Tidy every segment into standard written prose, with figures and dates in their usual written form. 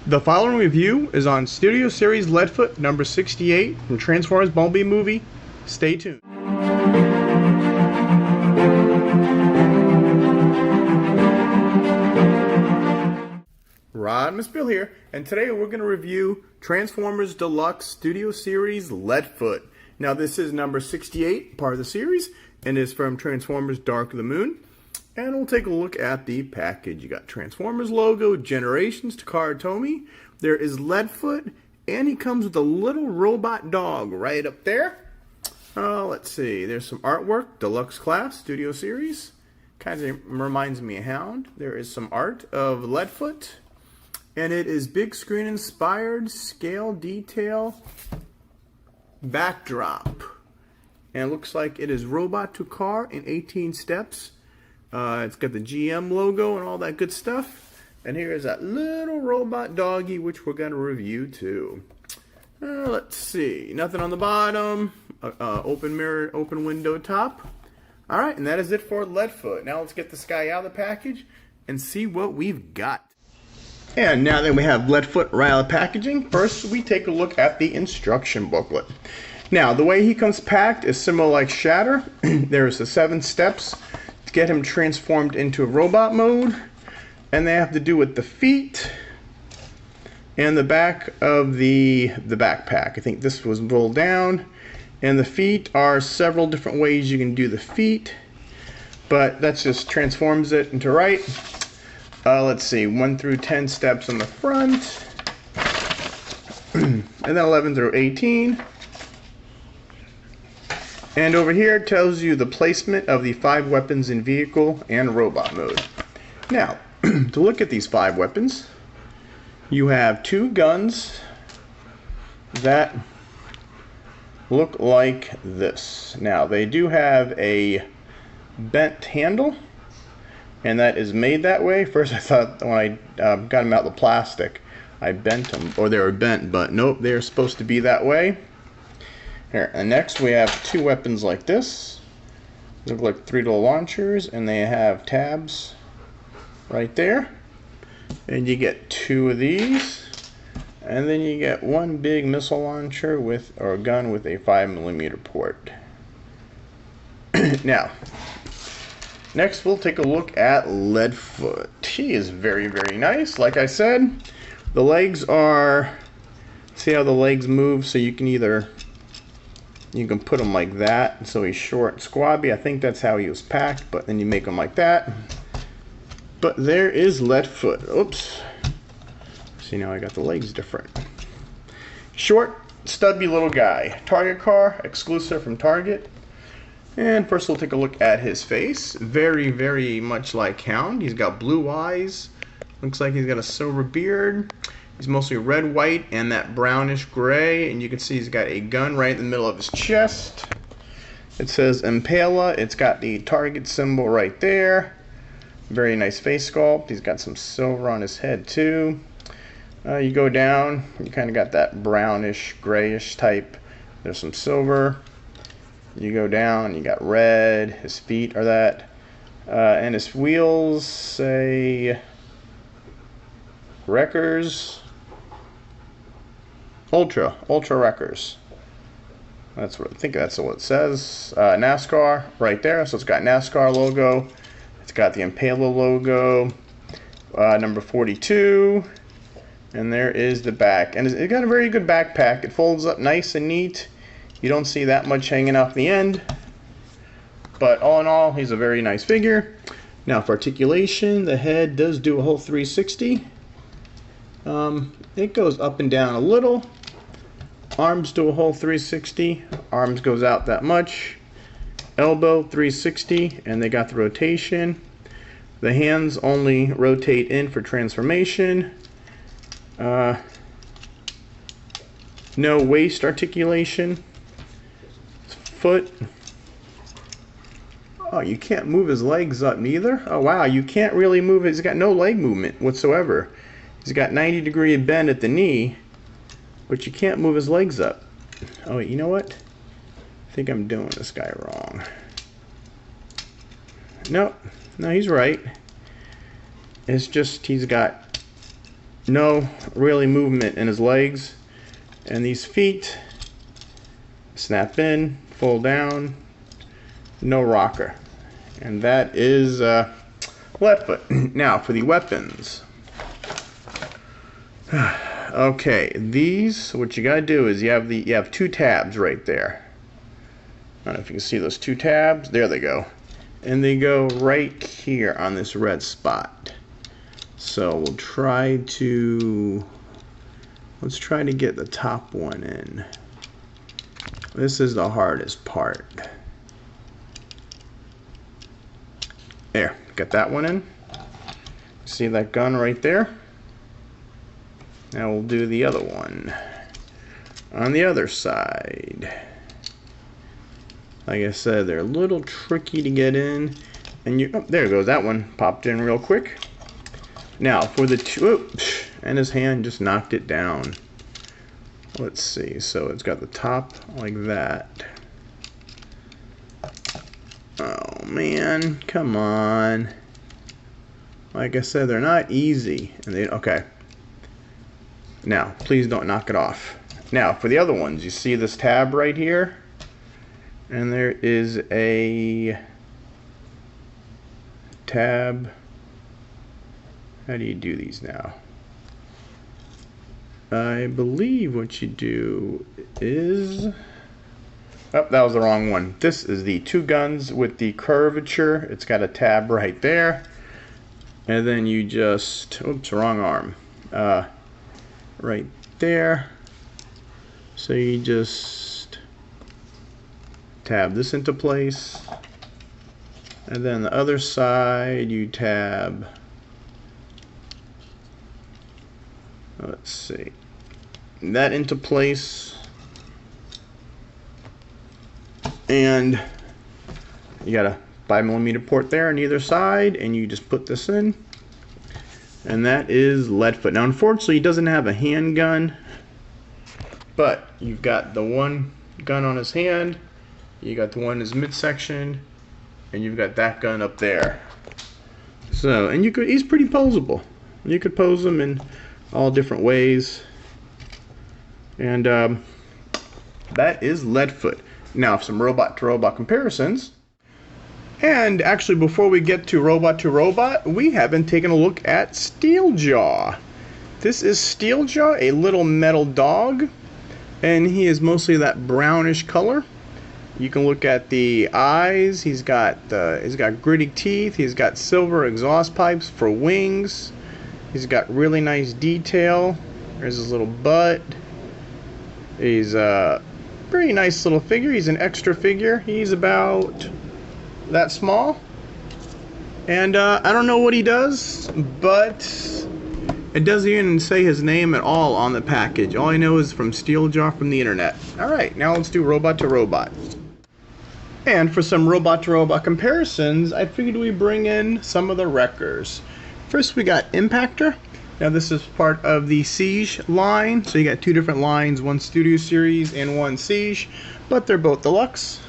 The following review is on Studio Series Leadfoot number 68 from Transformers Bumblebee movie. Stay tuned. Rodimusbill here, and today we're going to review Transformers Deluxe Studio Series Leadfoot. Now this is number 68, part of the series, and is from Transformers Dark of the Moon. And we'll take a look at the package. You got Transformers logo, Generations, Takara Tomy. There is Leadfoot, and he comes with a little robot dog right up there. Let's see. There's some artwork, Deluxe Class, Studio Series. Kind of reminds me of Hound. There is some art of Leadfoot. And it is big screen inspired, scale detail, backdrop. And it looks like it is robot to car in 18 steps. It's got the GM logo and all that good stuff. And here is that little robot doggy, which we're going to review too. Let's see. Nothing on the bottom. Open mirror, open window top. Alright, and that is it for Leadfoot. Now let's get this guy out of the package and see what we've got. And now that we have Leadfoot right out of the packaging, first we take a look at the instruction booklet. Now, the way he comes packed is similar like Shatter. There's the 7 steps to get him transformed into robot mode, and they have to do with the feet and the back of the backpack. I think this was rolled down, and the feet are several different ways you can do the feet, but that just transforms it into right. Let's see, 1 through 10 steps on the front, and then 11 through 18. And over here it tells you the placement of the 5 weapons in vehicle and robot mode. Now, to look at these 5 weapons, you have 2 guns that look like this. Now, they do have a bent handle, and that is made that way. First I thought when I got them out of the plastic, I bent them, or they were bent, but nope, they're supposed to be that way. Here, and next we have 2 weapons like this. They look like 3 little launchers, and they have tabs right there. And you get 2 of these, and then you get 1 big missile launcher with, or a gun with a 5mm port. Now, next we'll take a look at Leadfoot. He is very, very nice. Like I said, the legs are, see how the legs move, so you can put him like that, so he's short and squabby. I think that's how he was packed, but then you make him like that. But there is Leadfoot. Oops. See, now I got the legs different. Short, stubby little guy. Target car, exclusive from Target. And first we'll take a look at his face. Very, very much like Hound. He's got blue eyes. Looks like he's got a silver beard. He's mostly red, white, and that brownish gray. And you can see he's got a gun right in the middle of his chest. It says Impala. It's got the Target symbol right there. Very nice face sculpt. He's got some silver on his head too. You go down, you kind of got that brownish, grayish type. There's some silver. You go down, you got red. His feet are that. And his wheels say Wreckers. Ultra Wreckers. That's what I think that's what it says. Nascar right there. So it's got Nascar logo. It's got the Impala logo. Number 42. And there is the back. And it's got a very good backpack. It folds up nice and neat. You don't see that much hanging off the end. But all in all, he's a very nice figure. Now for articulation, the head does do a whole 360. It goes up and down a little. Arms do a whole 360. Arms goes out that much. Elbow 360, and they got the rotation. The hands only rotate in for transformation. No waist articulation. Foot. Oh, you can't move his legs up neither. Oh wow, you can't really move it. He's got no leg movement whatsoever. He's got 90-degree bend at the knee, but you can't move his legs up. Oh, you know what? I think I'm doing this guy wrong. Nope. No, he's right. It's just he's got no really movement in his legs. And these feet snap in, fold down, no rocker. And that is Leadfoot. Now for the weapons. Okay, these, what you gotta do is you have two tabs right there. I don't know if you can see those two tabs. There they go. And they go right here on this red spot. So we'll try to, let's try to get the top one in. This is the hardest part. There, got that one in. See that gun right there? Now we'll do the other one on the other side. Like I said, they're a little tricky to get in. And you, oh, there it goes. That one popped in real quick. Now for the two, oops, and his hand just knocked it down. Let's see. So it's got the top like that. Oh man, come on. Like I said, they're not easy. And they, okay. Now, please don't knock it off. Now, for the other ones, you see this tab right here? And there is a tab. How do you do these now? I believe what you do is... Oh, that was the wrong one. This is the two guns with the curvature. It's got a tab right there. And then you just... Oops, wrong arm. Right there. So you just tab this into place, and then the other side you tab, let's see, that into place, and you got a 5mm port there on either side, and you just put this in. And that is Leadfoot. Now, unfortunately, he doesn't have a handgun, but you've got the one gun on his hand, you got the one in his midsection, and you've got that gun up there. So, and he's pretty posable. You could pose him in all different ways. And that is Leadfoot. Now, some robot-to-robot comparisons. And actually, before we get to robot, we haven't taken a look at Steeljaw. This is Steeljaw, a little metal dog, and he is mostly that brownish color. You can look at the eyes. He's got gritty teeth. He's got silver exhaust pipes for wings. He's got really nice detail. There's his little butt. He's a pretty nice little figure. He's an extra figure. He's about that small, and I don't know what he does, but it doesn't even say his name at all on the package. All I know is from Steeljaw from the internet. Alright, now let's do robot to robot. And for some robot to robot comparisons, I figured we'd bring in some of the wreckers. First we got Impactor. Now this is part of the Siege line, so you got two different lines, one Studio Series and one Siege, but they're both Deluxe.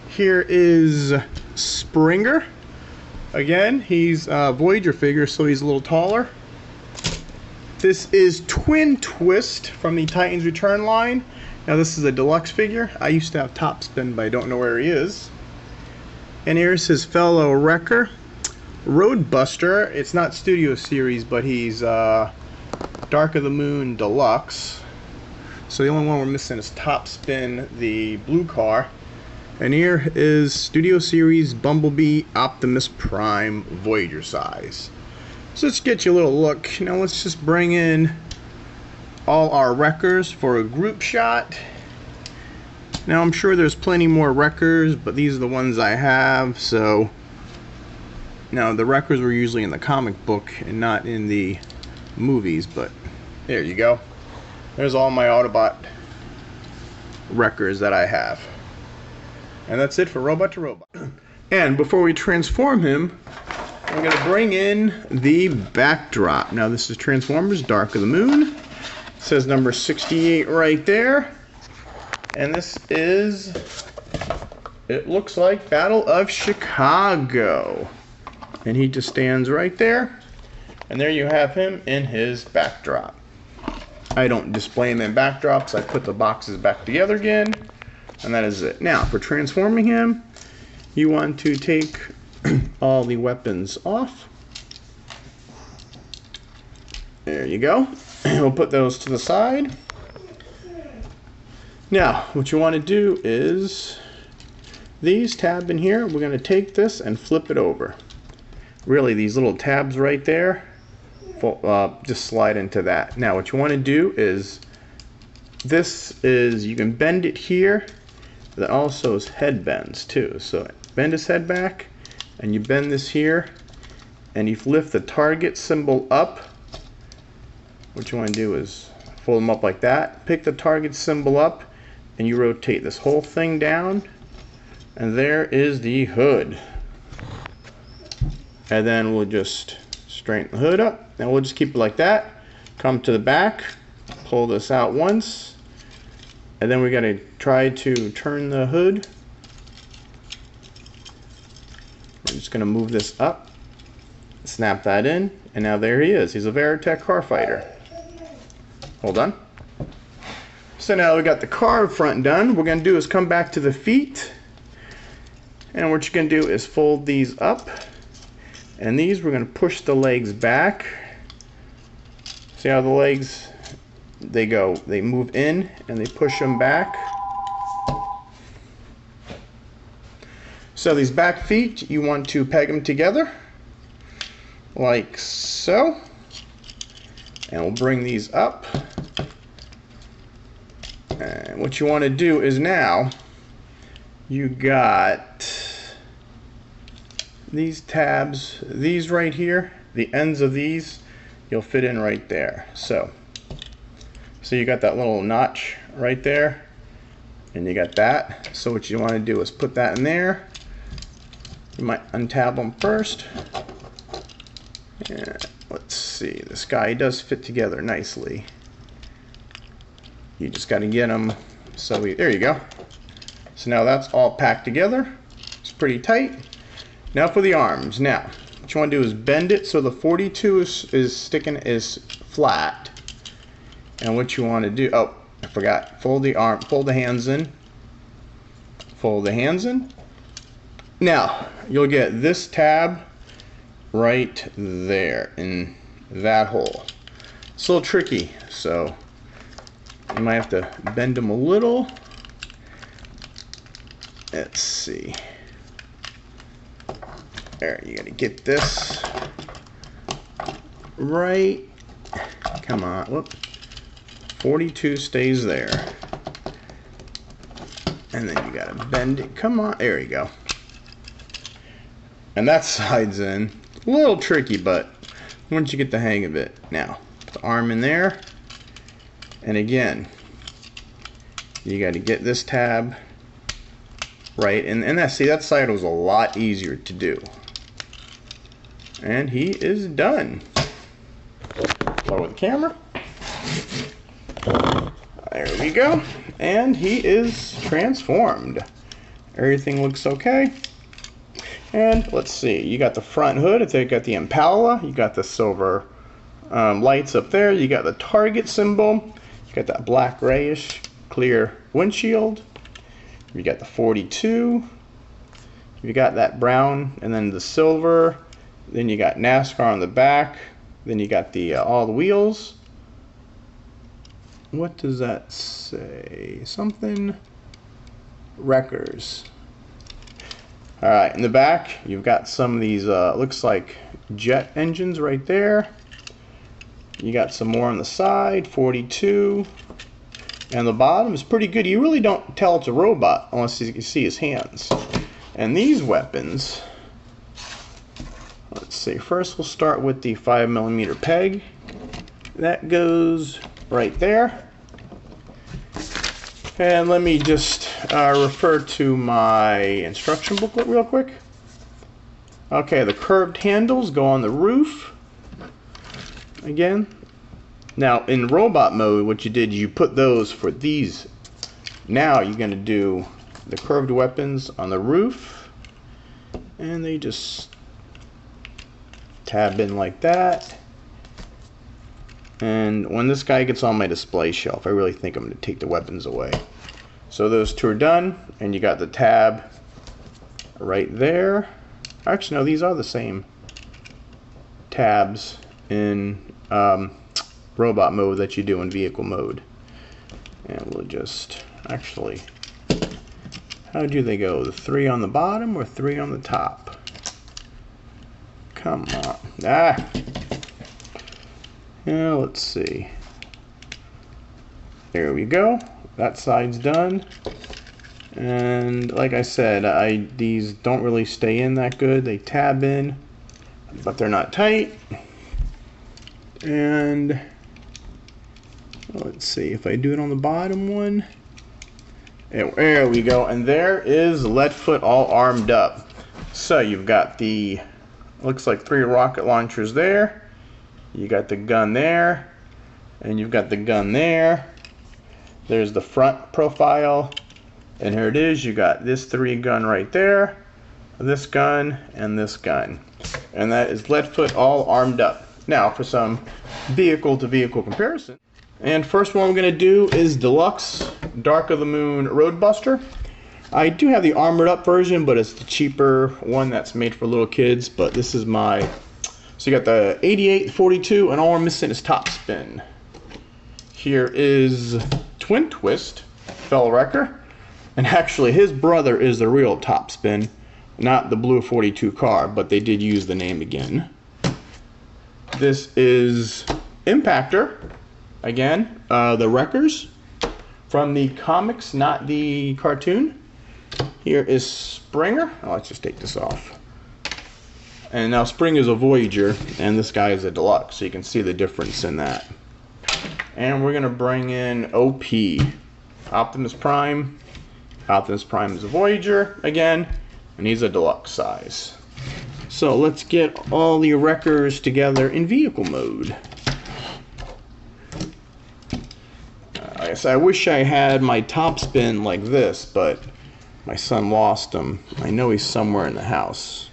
Here is Springer. Again, he's a Voyager figure, so he's a little taller. This is Twin Twist from the Titans Return line. Now this is a Deluxe figure. I used to have Topspin, but I don't know where he is. And here's his fellow wrecker, Roadbuster. It's not Studio Series, but he's Dark of the Moon Deluxe. So the only one we're missing is Topspin, the blue car. And here is Studio Series Bumblebee Optimus Prime Voyager size. So let's get you a little look. Now let's just bring in all our wreckers for a group shot. Now I'm sure there's plenty more wreckers, but these are the ones I have. So now the wreckers were usually in the comic book and not in the movies, but there you go. There's all my Autobot wreckers that I have. And that's it for robot to robot. And before we transform him, I'm going to bring in the backdrop. Now this is Transformers Dark of the Moon. It says number 68 right there. And this is, it looks like Battle of Chicago. And he just stands right there. And there you have him in his backdrop. I don't display him in backdrops. I put the boxes back together again, and that is it. Now, for transforming him, you want to take all the weapons off. There you go. We'll put those to the side. Now, what you want to do is these tab in here, we're going to take this and flip it over. Really, these little tabs right there, just slide into that. Now, what you want to do is, you can bend it here. That also is head bends too. So bend his head back, and you bend this here, and you lift the target symbol up. What you want to do is fold them up like that. Pick the target symbol up, and you rotate this whole thing down, and there is the hood. And then we'll just straighten the hood up, and we'll just keep it like that. Come to the back, pull this out once, and then we got to try to turn the hood. I'm just going to move this up, snap that in, and now there he is. He's a Veritech car fighter. Hold on. So now we got the car front done. What we're going to do is come back to the feet, and what you're going to do is fold these up, and these we're going to push the legs back. See how the legs, they move in and they push them back. So these back feet, you want to peg them together like so, and we'll bring these up. And what you want to do is, now you got these tabs, these right here, the ends of these, you'll fit in right there. So you got that little notch right there, and you got that. So what you want to do is put that in there. You might untab them first. Yeah, let's see, this guy does fit together nicely. You just got to get them, there you go. So now that's all packed together. It's pretty tight. Now for the arms. Now, what you want to do is bend it so the 42 is flat. And what you want to do, oh, I forgot, fold the hands in. Fold the hands in. Now, you'll get this tab right there in that hole. It's a little tricky, so you might have to bend them a little. Let's see. There, you gotta get this right. Come on, whoop. 42 stays there. And then you gotta bend it. Come on, there you go. And that side's in. A little tricky, but once you get the hang of it. Now, put the arm in there. And again, you got to get this tab right, and that side was a lot easier to do. And he is done. Lower the camera. There we go. And he is transformed. Everything looks okay. And let's see, you got the front hood, you got the Impala, you got the silver lights up there, you got the Target symbol. You got that black grayish clear windshield. You got the 42. You got that brown, and then the silver. Then you got Nascar on the back. Then you got the all the wheels. What does that say? Something Wreckers. All right, in the back you've got some of these looks like jet engines right there. You got some more on the side, 42. And the bottom is pretty good. You really don't tell it's a robot unless you can see his hands. And these weapons, let's see, first we'll start with the 5mm peg. That goes right there. And let me just refer to my instruction booklet real quick. Okay, the curved handles go on the roof. Again, now in robot mode, what you did, you put those for these. Now you're going to do the curved weapons on the roof, and they just tab in like that. And when this guy gets on my display shelf, I really think I'm going to take the weapons away. So those two are done, and you got the tab right there. Actually, no, these are the same tabs in robot mode that you do in vehicle mode. And we'll just, actually, how do they go? The 3 on the bottom or 3 on the top? Come on. Ah! Yeah, let's see. There we go. That side's done. And like I said, these don't really stay in that good. They tab in, but they're not tight. And let's see if I do it on the bottom one. There we go. And there is Leadfoot all armed up. So you've got the, looks like 3 rocket launchers there. You got the gun there, and you've got the gun there. There's the front profile, and here it is. You got this 3 gun right there, this gun, and this gun. And that is Leadfoot all armed up. Now for some vehicle-to-vehicle comparison. And first one we're going to do is Deluxe Dark of the Moon Roadbuster. I do have the armored up version, but it's the cheaper one that's made for little kids. But this is my... So you got the 88, 42, and all we're missing is top spin. Here is Twin Twist, Fell Wrecker. And actually his brother is the real top spin, not the blue 42 car, but they did use the name again. This is Impactor, again, the Wreckers from the comics, not the cartoon. Here is Springer. Oh, let's just take this off. And now Spring is a Voyager, and this guy is a Deluxe, so you can see the difference in that. And we're going to bring in OP, Optimus Prime. Optimus Prime is a Voyager, again, and he's a Deluxe size. So let's get all the Wreckers together in vehicle mode. Like I said, I wish I had my top spin like this, but my son lost him. I know he's somewhere in the house.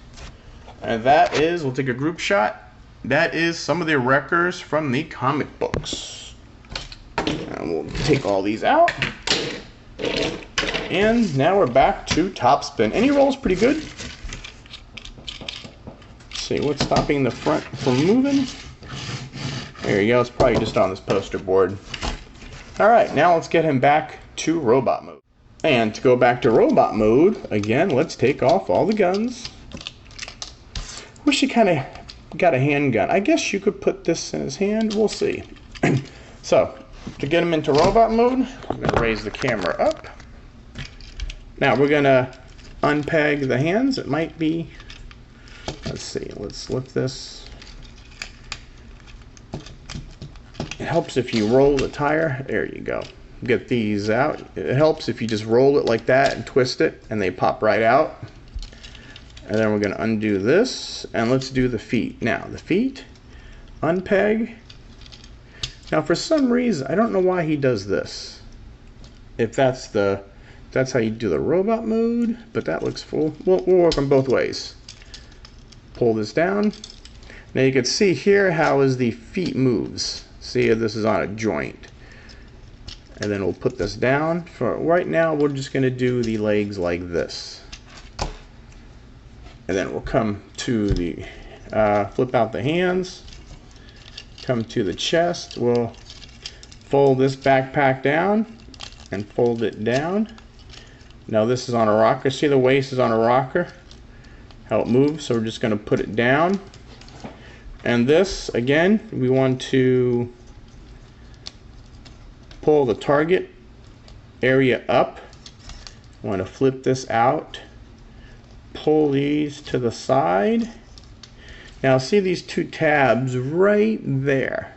And that is, we'll take a group shot. That is some of the Wreckers from the comic books. And we'll take all these out. And now we're back to top spin. Any roll's pretty good. Let's see, what's stopping the front from moving? There you go, it's probably just on this poster board. Alright, now let's get him back to robot mode. And to go back to robot mode, again, let's take off all the guns. Wish he kind of got a handgun. I guess you could put this in his hand. We'll see. So, to get him into robot mode, I'm going to raise the camera up. Now, we're going to unpeg the hands. It might be... Let's see. Let's lift this. It helps if you roll the tire. There you go. Get these out. It helps if you just roll it like that and twist it, and they pop right out. And then we're going to undo this, and let's do the feet. Now, the feet, unpeg. Now, for some reason, I don't know why he does this. If that's how you do the robot mode, but that looks full. We'll work on both ways. Pull this down. Now, you can see here how as the feet moves. See, this is on a joint. And then we'll put this down. For right now, we're just going to do the legs like this. And then we'll come to the, flip out the hands, come to the chest. We'll fold this backpack down and fold it down. Now this is on a rocker. See the waist is on a rocker? How it moves. So we're just going to put it down. And this, again, we want to pull the target area up. I want to flip this out. Pull these to the side. Now see these 2 tabs right there.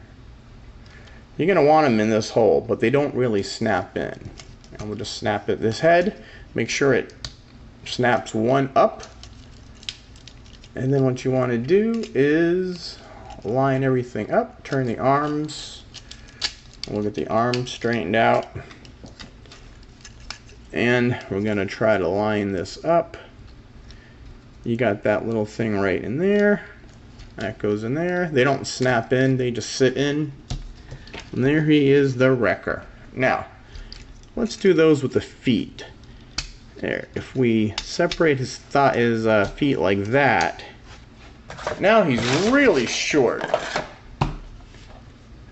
You're going to want them in this hole, but they don't really snap in. And we'll just snap it this head. Make sure it snaps one up. And then what you want to do is line everything up. Turn the arms. We'll get the arms straightened out. And we're going to try to line this up. You got that little thing right in there. That goes in there. They don't snap in, they just sit in. And there he is, the wrecker. Now, let's do those with the feet. There, if we separate his feet like that, now he's really short.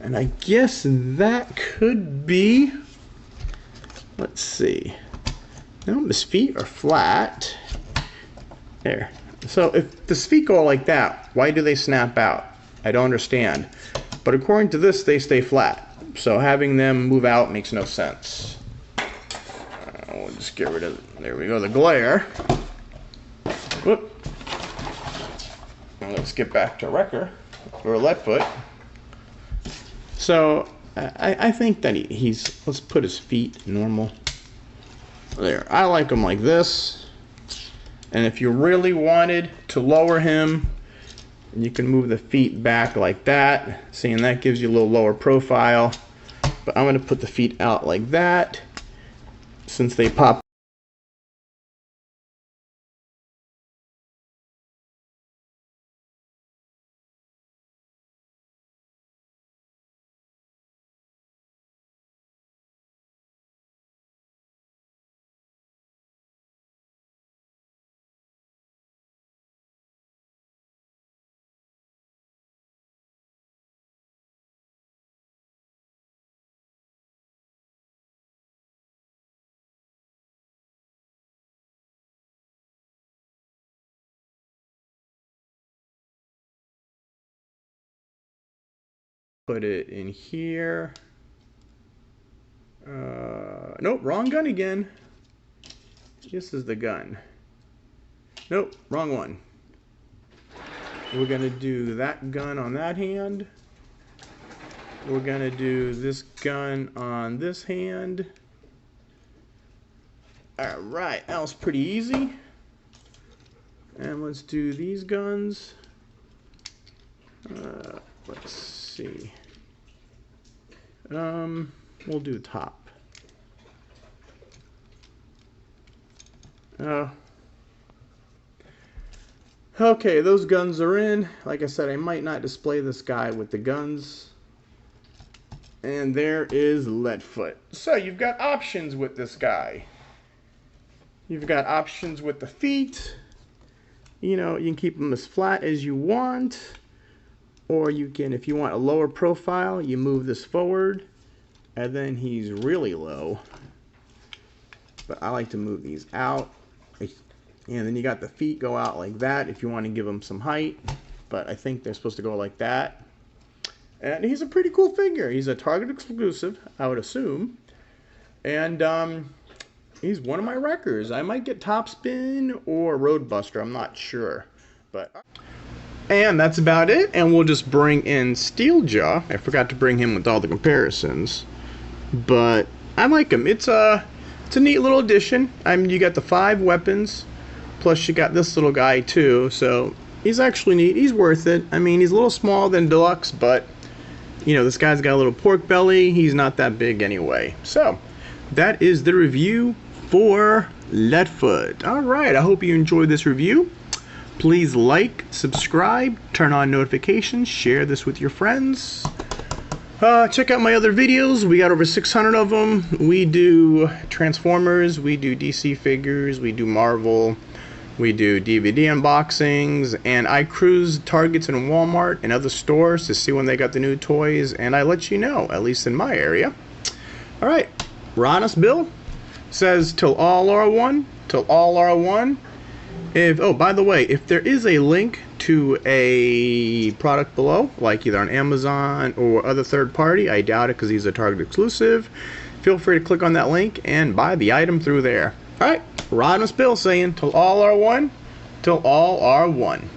And I guess that could be, let's see. No, his feet are flat. There. So if the feet go like that, why do they snap out? I don't understand. But according to this, they stay flat. So having them move out makes no sense. We'll just get rid of, there we go, the glare. Whoop. Now let's get back to Wrecker, or Leadfoot. So I think that he's, let's put his feet normal. There, I like him like this. And if you really wanted to lower him, you can move the feet back like that. See, and that gives you a little lower profile. But I'm going to put the feet out like that, since they pop. Put it in here. Nope, wrong gun again. This is the gun. Nope, wrong one. We're gonna do that gun on that hand. We're gonna do this gun on this hand. Alright, that was pretty easy. And let's do these guns. Let's see. We'll do top. Okay, those guns are in. Like I said, I might not display this guy with the guns. And there is Leadfoot. So you've got options with this guy. You've got options with the feet. You know, you can keep them as flat as you want. Or you can, if you want a lower profile, you move this forward. And then he's really low. But I like to move these out. And then you got the feet go out like that if you want to give them some height. But I think they're supposed to go like that. And he's a pretty cool figure. He's a Target exclusive, I would assume. And he's one of my wreckers. I might get Topspin or Roadbuster. I'm not sure. And that's about it. And we'll just bring in Steeljaw. I forgot to bring him with all the comparisons. But I like him. It's a neat little addition. I mean, you got the 5 weapons. Plus you got this little guy too. So he's actually neat. He's worth it. I mean, he's a little smaller than Deluxe, but you know, this guy's got a little pork belly. He's not that big anyway. So that is the review for Leadfoot. Alright, I hope you enjoyed this review. Please like, subscribe, turn on notifications, share this with your friends. Check out my other videos. We got over 600 of them. We do Transformers, we do DC figures, we do Marvel, we do DVD unboxings, and I cruise Targets and Walmart and other stores to see when they got the new toys, and I let you know, at least in my area. Alright, Rodimusbill says, till all are one, till all are one. Oh, by the way, if there is a link to a product below, like either on Amazon or other third party, I doubt it because he's a Target exclusive, feel free to click on that link and buy the item through there. Alright, Rodimusbill saying, till all are one, till all are one.